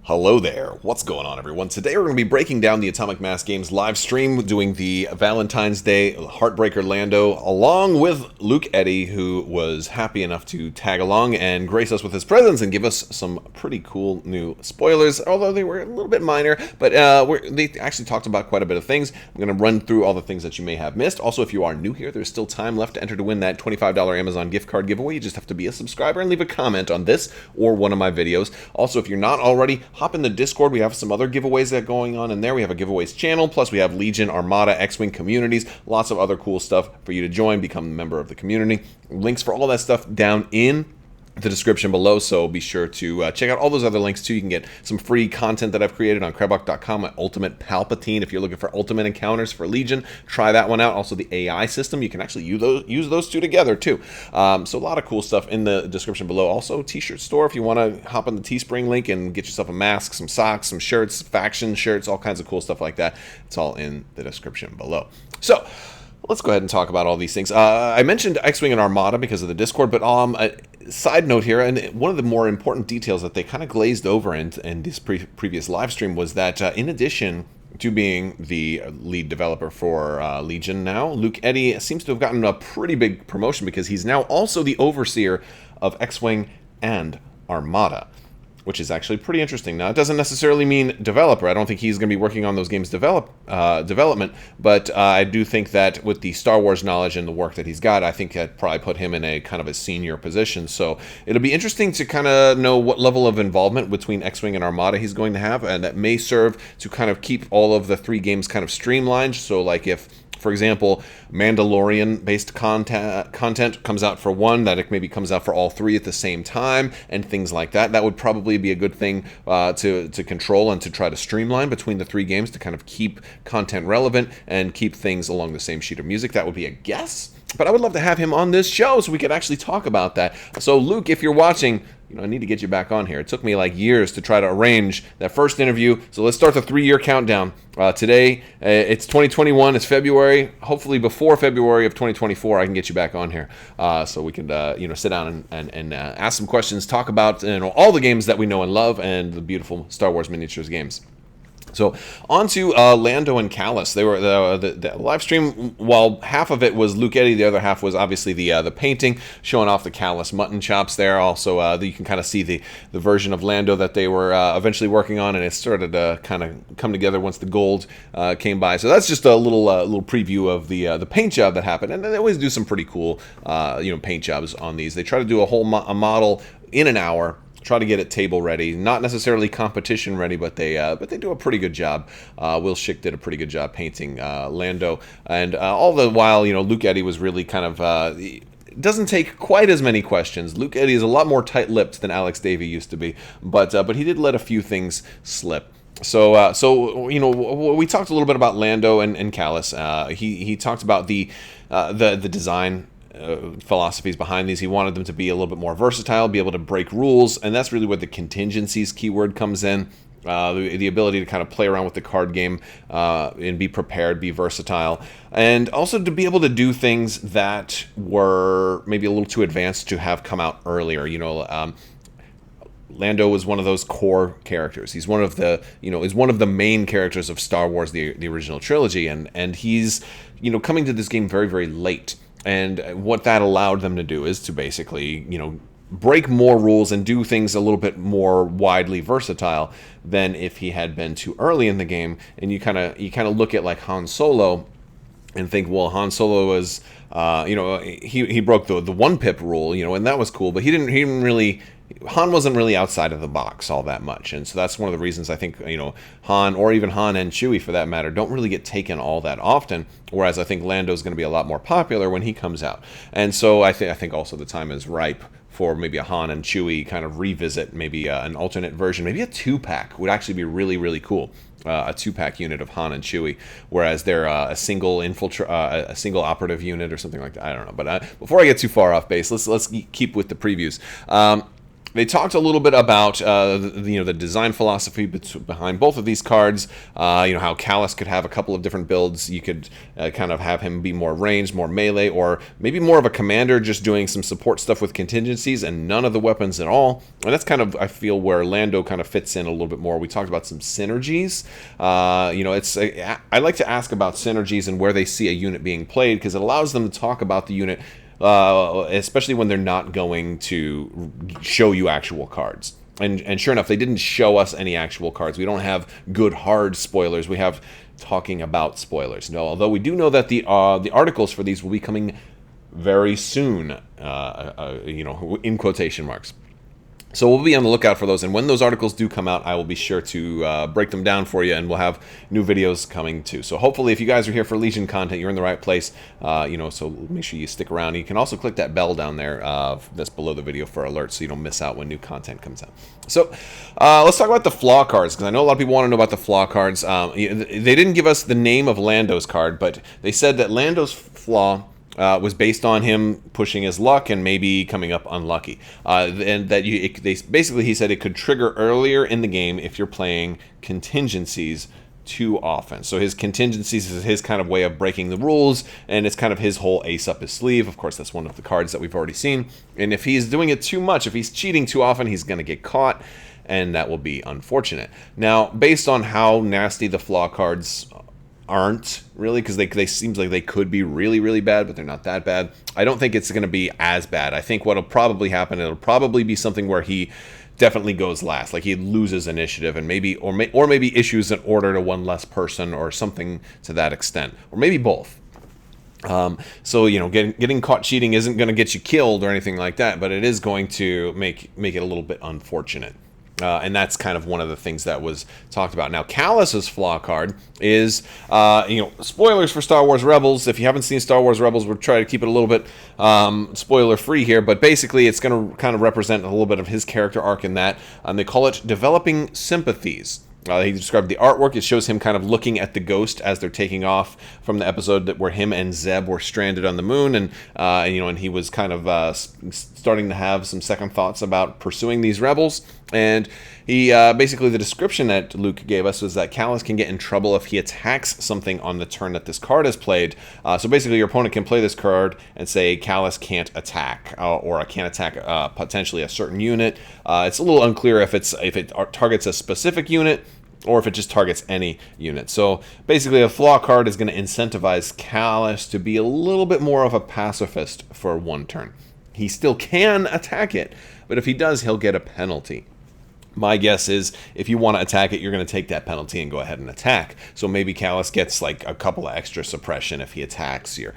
Hello there. What's going on, everyone? Today we're going to be breaking down the Atomic Mass Games live stream, doing the Valentine's Day Heartbreaker Lando, along with Luke Eddy, who was happy enough to tag along and grace us with his presence and give us some pretty cool new spoilers, although they were a little bit minor, but they actually talked about quite a bit of things. I'm going to run through all the things that you may have missed. Also, if you are new here, there's still time left to enter to win that $25 Amazon gift card giveaway. You just have to be a subscriber and leave a comment on this or one of my videos. Also, if you're not already, hop in the Discord. We have some other giveaways that are going on in there. We have a giveaways channel, plus we have Legion, Armada, X-Wing communities, lots of other cool stuff for you to join, become a member of the community. Links for all that stuff down in the description below, so be sure to check out all those other links too. You can get some free content that I've created on Crabbok.com, my Ultimate Palpatine. If you're looking for ultimate encounters for Legion, try that one out. Also the AI system, you can actually use those two together too. So a lot of cool stuff in the description below. Also t-shirt store, if you want to hop on the Teespring link and get yourself a mask, some socks, some shirts, faction shirts, all kinds of cool stuff like that. It's all in the description below. So let's go ahead and talk about all these things. I mentioned X-Wing and Armada because of the Discord, but side note here, and one of the more important details that they kind of glazed over in this previous live stream was that in addition to being the lead developer for Legion now, Luke Eddy seems to have gotten a pretty big promotion because he's now also the overseer of X-Wing and Armada, which is actually pretty interesting. Now, it doesn't necessarily mean developer. I don't think he's going to be working on those games development, but I do think that with the Star Wars knowledge and the work that he's got, I think that probably put him in a kind of a senior position. So it'll be interesting to kind of know what level of involvement between X-Wing and Armada he's going to have, and that may serve to kind of keep all of the three games kind of streamlined. So like if, for example, Mandalorian-based content comes out for one, that it maybe comes out for all three at the same time, and things like that. That would probably be a good thing to control and to try to streamline between the three games to kind of keep content relevant and keep things along the same sheet of music. That would be a guess. But I would love to have him on this show so we could actually talk about that. So Luke, if you're watching, I need to get you back on here. It took me like years to try to arrange that first interview. So let's start the 3-year countdown. Today, it's 2021. It's February. Hopefully before February of 2024, I can get you back on here. So we can, sit down and ask some questions, talk about all the games that we know and love and the beautiful Star Wars miniatures games. So on to Lando and Callus. They were the live stream. While half of it was Luke Eddy, the other half was obviously the painting showing off the Callus mutton chops there. Also, you can kind of see the version of Lando that they were eventually working on, and it started to kind of come together once the gold came by. So that's just a little preview of the paint job that happened, and they always do some pretty cool paint jobs on these. They try to do a whole a model in an hour. Try to get it table ready, not necessarily competition ready, but they do a pretty good job. Will Schick did a pretty good job painting Lando, and all the while, Luke Eddy was really kind of doesn't take quite as many questions. Luke Eddy is a lot more tight-lipped than Alex Davey used to be, but he did let a few things slip. So we talked a little bit about Lando and Callus. He talked about the design philosophies behind these. He wanted them to be a little bit more versatile, be able to break rules, and that's really where the contingencies keyword comes in. The ability to kind of play around with the card game and be prepared, be versatile, and also to be able to do things that were maybe a little too advanced to have come out earlier. Lando was one of those core characters. He's one of the main characters of Star Wars, the original trilogy, and he's coming to this game very, very late. And what that allowed them to do is to basically, break more rules and do things a little bit more widely versatile than if he had been too early in the game. And you kind of look at like Han Solo and think, well, Han Solo was, he broke the one pip rule, and that was cool, but he didn't really. Han wasn't really outside of the box all that much, and so that's one of the reasons I think Han, or even Han and Chewie for that matter, don't really get taken all that often. Whereas I think Lando is going to be a lot more popular when he comes out, and so I think also the time is ripe for maybe a Han and Chewie kind of revisit, maybe an alternate version, maybe a 2-pack would actually be really, really cool. A 2-pack unit of Han and Chewie, whereas they're a single operative unit or something like that. I don't know, but before I get too far off base, let's keep with the previews. They talked a little bit about the design philosophy behind both of these cards. How Callus could have a couple of different builds. You could kind of have him be more ranged, more melee, or maybe more of a commander, just doing some support stuff with contingencies and none of the weapons at all. And that's kind of, I feel, where Lando kind of fits in a little bit more. We talked about some synergies. I like to ask about synergies and where they see a unit being played, because it allows them to talk about the unit. Especially when they're not going to show you actual cards. And sure enough, they didn't show us any actual cards. We don't have good hard spoilers. We have talking about spoilers. No, although we do know that the articles for these will be coming very soon, in quotation marks. So we'll be on the lookout for those, and when those articles do come out, I will be sure to break them down for you, and we'll have new videos coming too. So hopefully, if you guys are here for Legion content, you're in the right place. So make sure you stick around. You can also click that bell down there that's below the video for alerts, so you don't miss out when new content comes out. So let's talk about the Flaw Cards, because I know a lot of people want to know about the Flaw Cards. They didn't give us the name of Lando's card, but they said that Lando's Flaw was based on him pushing his luck and maybe coming up unlucky. And that he said it could trigger earlier in the game if you're playing contingencies too often. So his contingencies is his kind of way of breaking the rules, and it's kind of his whole ace up his sleeve. Of course, that's one of the cards that we've already seen. And if he's doing it too much, if he's cheating too often, he's going to get caught, and that will be unfortunate. Now, based on how nasty the Flaw Cards aren't really, because they seems like they could be really, really bad, but they're not that bad. I don't think it's going to be as bad. I think what'll probably happen, it'll probably be something where he definitely goes last, like he loses initiative, and maybe issues an order to one less person or something to that extent, or maybe both. So getting caught cheating isn't going to get you killed or anything like that, but it is going to make it a little bit unfortunate. And that's kind of one of the things that was talked about. Now, Callus's Flaw card is, spoilers for Star Wars Rebels. If you haven't seen Star Wars Rebels, we'll try to keep it a little bit spoiler-free here. But basically, it's going to kind of represent a little bit of his character arc in that. They call it Developing Sympathies. He described the artwork. It shows him kind of looking at the ghost as they're taking off from the episode where him and Zeb were stranded on the moon, and he was kind of starting to have some second thoughts about pursuing these rebels. And he basically, the description that Luke gave us was that Callus can get in trouble if he attacks something on the turn that this card is played. So basically, your opponent can play this card and say Callus can't attack, or I can't attack potentially a certain unit. It's a little unclear if it targets a specific unit or if it just targets any unit. So basically, a Flaw card is going to incentivize Callus to be a little bit more of a pacifist for one turn. He still can attack it, but if he does, he'll get a penalty. My guess is if you want to attack it, you're going to take that penalty and go ahead and attack. So maybe Callus gets like a couple of extra suppression if he attacks your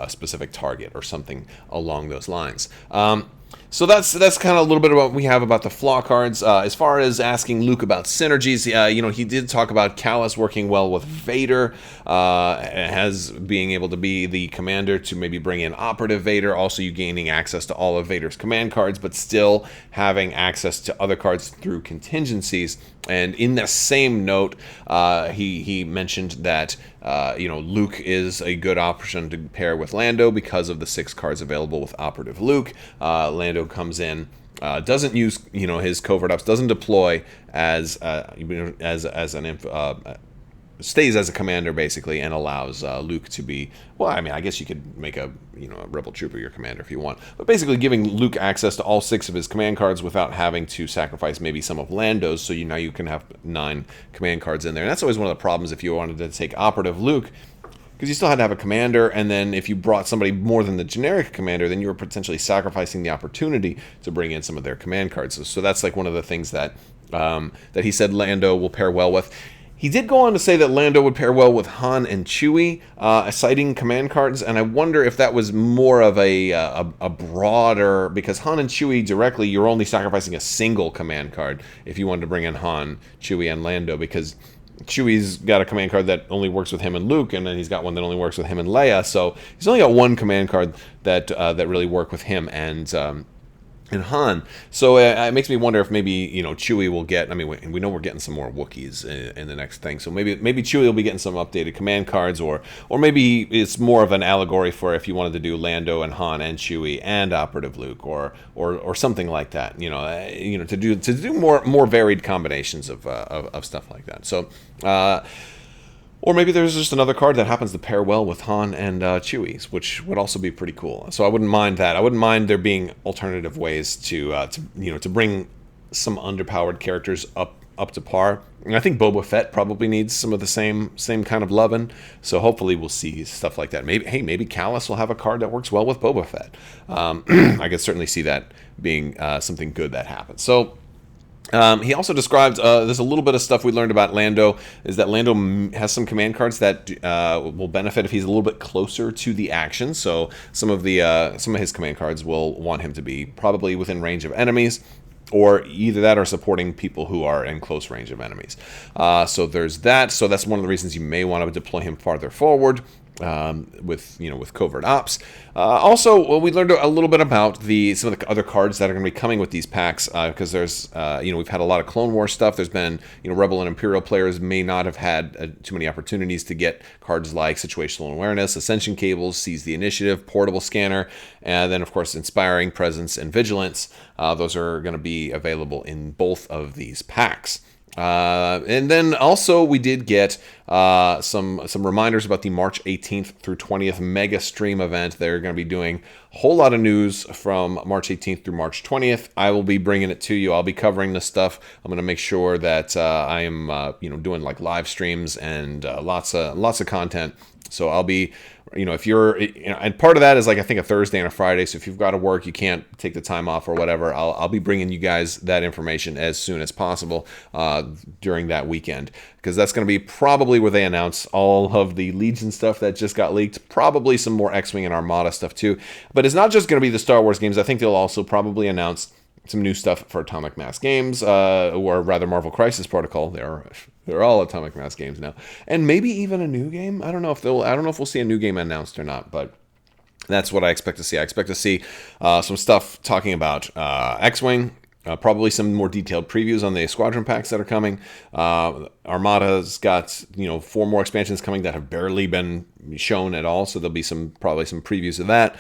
specific target or something along those lines. So that's kind of a little bit of what we have about the Flaw cards. As far as asking Luke about synergies, he did talk about Callus working well with Vader, as being able to be the commander to maybe bring in Operative Vader, also you gaining access to all of Vader's command cards, but still having access to other cards through contingencies. And in the same note, he mentioned that Luke is a good option to pair with Lando because of the 6 cards available with Operative Luke. Lando comes in, doesn't use his covert ops, doesn't deploy stays as a commander basically, and allows Luke to be, well, I mean, I guess you could make a rebel trooper your commander if you want, but basically giving Luke access to all 6 of his command cards without having to sacrifice maybe some of Lando's, so now you can have 9 command cards in there. And that's always one of the problems if you wanted to take Operative Luke, because you still had to have a commander, and then if you brought somebody more than the generic commander, then you were potentially sacrificing the opportunity to bring in some of their command cards. So that's like one of the things that he said Lando will pair well with. He did go on to say that Lando would pair well with Han and Chewie, citing command cards, and I wonder if that was more of a broader, because Han and Chewie directly, you're only sacrificing a single command card if you wanted to bring in Han, Chewie, and Lando, because Chewie's got a command card that only works with him and Luke, and then he's got one that only works with him and Leia, so he's only got one command card that really work with him and and Han. So it makes me wonder if maybe, Chewie will get. I mean, we know we're getting some more Wookiees in the next thing. So maybe Chewie will be getting some updated command cards, or maybe it's more of an allegory for if you wanted to do Lando and Han and Chewie and Operative Luke, or something like that. To do more varied combinations of stuff like that. So. Or maybe there's just another card that happens to pair well with Han and Chewie's, which would also be pretty cool. So I wouldn't mind that. I wouldn't mind there being alternative ways to bring some underpowered characters up to par. And I think Boba Fett probably needs some of the same kind of loving. So hopefully we'll see stuff like that. Maybe Callus will have a card that works well with Boba Fett. I could certainly see that being something good that happens. So. He also described, there's a little bit of stuff we learned about Lando, is that Lando has some command cards that will benefit if he's a little bit closer to the action. So some of his command cards will want him to be probably within range of enemies, or either that or supporting people who are in close range of enemies. So there's that. So that's one of the reasons you may want to deploy him farther forward. With covert ops. Also, we learned a little bit about some of the other cards that are going to be coming with these packs, because there's we've had a lot of Clone Wars stuff. There's been Rebel and Imperial players may not have had too many opportunities to get cards like Situational Awareness, Ascension Cables, Seize the Initiative, Portable Scanner, and then of course Inspiring Presence and Vigilance. Those are going to be available in both of these packs. And then also we did get some reminders about the March 18th through 20th mega stream event. They're going to be doing a whole lot of news from March 18th through March 20th. I will be bringing it to you. I'll be covering this stuff. I'm going to make sure that I am doing like live streams and lots of content. So I'll be, if you're, and part of that is like I think a Thursday and a Friday. So if you've got to work, you can't take the time off or whatever. I'll be bringing you guys that information as soon as possible during that weekend, because that's going to be probably where they announce all of the Legion stuff that just got leaked. Probably some more X-Wing and Armada stuff too. But it's not just going to be the Star Wars games. I think they'll also probably announce some new stuff for Atomic Mass games, or rather Marvel Crisis Protocol. They're all Atomic Mass games now, and maybe even a new game. I don't know if we'll see a new game announced or not, but that's what I expect to see. I expect to see some stuff talking about X-Wing. Probably some more detailed previews on the squadron packs that are coming. Armada's got 4 more expansions coming that have barely been shown at all, so there'll be probably some previews of that.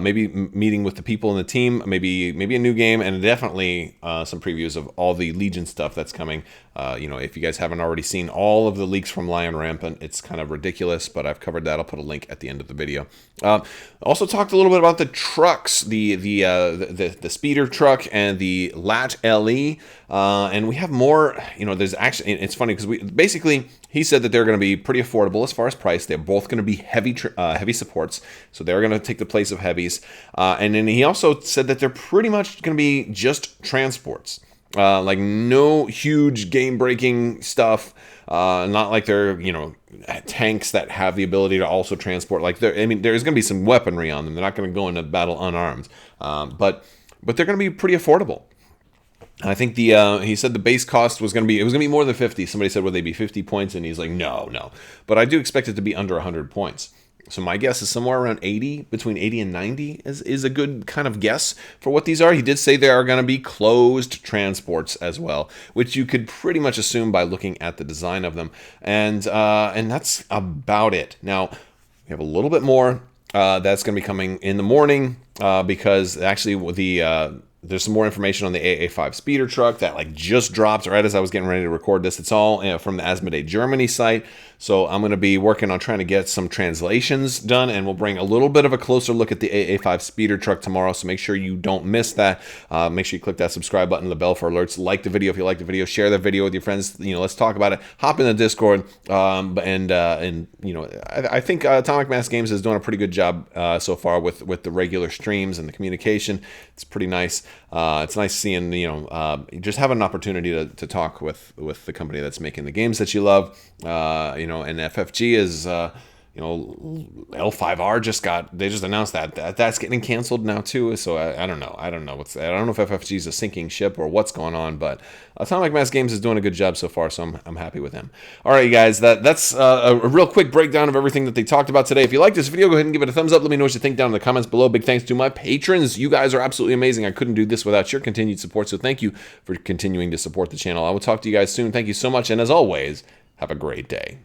Maybe meeting with the people in the team, maybe a new game, and definitely some previews of all the Legion stuff that's coming. If you guys haven't already seen all of the leaks from Lion Rampant, it's kind of ridiculous, but I've covered that. I'll put a link at the end of the video. Also talked a little bit about the trucks, the speeder truck and the Lat LE, and we have more. There's actually, it's funny because he said that they're going to be pretty affordable as far as price. They're both going to be heavy supports, so they're going to take the place of heavies. And then he also said that they're pretty much going to be just transports. Like no huge game-breaking stuff. Not like they're tanks that have the ability to also transport. Like there's going to be some weaponry on them. They're not going to go into battle unarmed. But they're going to be pretty affordable. I think he said the base cost was going to be more than 50. Somebody said, would they be 50 points? And he's like, no. But I do expect it to be under 100 points. So my guess is somewhere around 80, between 80 and 90 is a good kind of guess for what these are. He did say there are going to be closed transports as well, which you could pretty much assume by looking at the design of them. And that's about it. Now, we have a little bit more that's going to be coming in the morning because actually there's some more information on the AA5 speeder truck that just dropped right as I was getting ready to record this. It's all from the Asmodee Germany site. So I'm going to be working on trying to get some translations done, and we'll bring a little bit of a closer look at the AA5 speeder truck tomorrow. So make sure you don't miss that. Make sure you click that subscribe button, the bell for alerts. Like the video if you like the video. Share the video with your friends. Let's talk about it. Hop in the Discord. I think Atomic Mass Games is doing a pretty good job so far with the regular streams and the communication. It's pretty nice. It's nice seeing just having an opportunity to talk with the company that's making the games that you love. And FFG is You know, L5R they just announced that's getting canceled now too. So I don't know. I don't know if FFG is a sinking ship or what's going on, but Atomic Mass Games is doing a good job so far, so I'm happy with him. All right, you guys, that's a real quick breakdown of everything that they talked about today. If you like this video, go ahead and give it a thumbs up. Let me know what you think down in the comments below. Big thanks to my patrons. You guys are absolutely amazing. I couldn't do this without your continued support, so thank you for continuing to support the channel. I will talk to you guys soon. Thank you so much, and as always, have a great day.